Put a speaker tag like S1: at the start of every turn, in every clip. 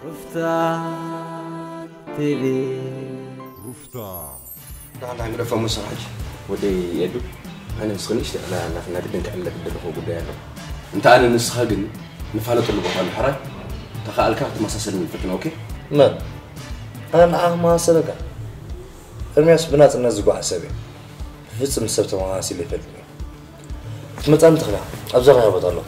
S1: رفتار تبي
S2: رفتار
S3: لا عم رفع مسرح ودي يدو أنا مسخنيش أنا في نادي بنك على بدل هو بدي له أنت أنا نسخجن نفعله طلبه على الحرج تخيل كارت مسلسل من فتنة أوكي
S4: من أنا ما سرقة المياس بنات الناس جوا حسابي في اسم السبت ما عاسي اللي فلني متى أنت خلا أبزغ يا بطل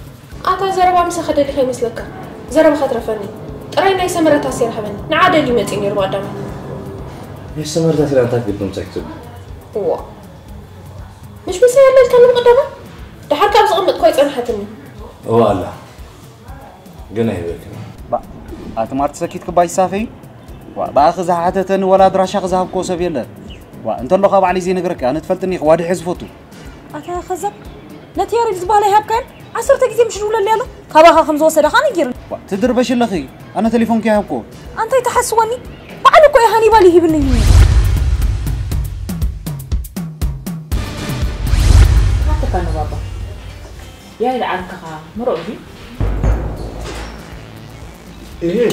S5: أتا زربا مسخد اللي خيمس لك زربا خطر فني رأينا يسمر تاسير حبني نعاد اللي متيني ربع دم
S4: يسمر تاسير أنت بدهم تكتب
S5: هو مش بس هي اللي كان مقدمة ده حركة بزغمت كويس أنا حتني
S4: هو الله قلنا يبيك
S1: با أتمارت سكيت كباي سافي وبأخذ حتتن ولا دراشة خذها بكوسة بيلا وأنت اللي خاب علي زي نقرك أنا تفلتني خوادي حزفوتو
S6: أتا خزق نتيار الزبالة هابكن عصرت جزء مش رولا اللي له خباها 5 سنة خاني جير
S1: تدربش الأخي أنا تليفون كي هبكو
S6: أنت يتحسوني بعلك يا هاني بالي هبني
S5: حتى كان بابا يا العنك مرؤدي
S7: إيه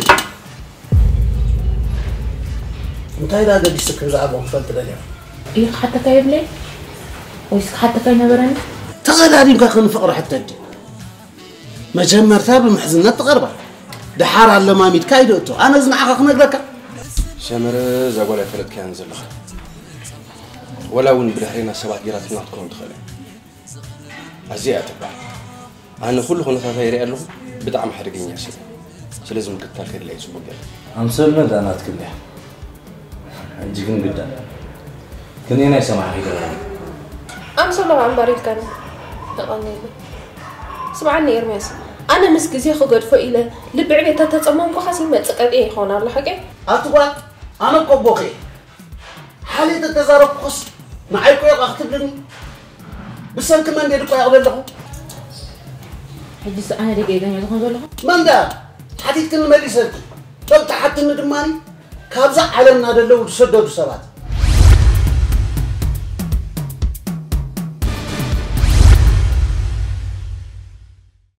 S7: أنت هذا قد يسكر زعبهم فلت اليوم
S5: إيه حتى كايب لي ويسك حتى كاي نبرني
S7: تغير هذه مكان فقر حتى الجن ما جمر ثاب المحزنات تغربه ده حار على ما ميت كايدوتو أنا زن عقق نقرك
S3: شمر زقول فرد كان زلخ ولا ون بالحرينا سبعة جرات ناتكم تخلي عزيزي أتبع أنا كل خنا ثلاثة له بدعم حرقين يا سيدي سلزم كتاكر اللي يسوق جل
S4: أمسلنا ده أنا أتكلم عندكم جدا كني أنا سمع هيدا
S5: أمسل لو عم بريد كان تقني سمعني إرميس أنا مسك زي خقد فإلى لبعبي تتصمم كخاسين ما تسكت إيه خونا الله حكي
S7: أتوقع أنا كوبوخي حالي تتزارب قص معايكو يا أختي لني بس أنا كمان يدكوا يا أولاد له
S5: حديث أنا دقيقة يعني تكون زلها
S7: من ده حديث كلمة مالي سرت لو تحت الندماني كابزة على النادي اللي وتسدد سبات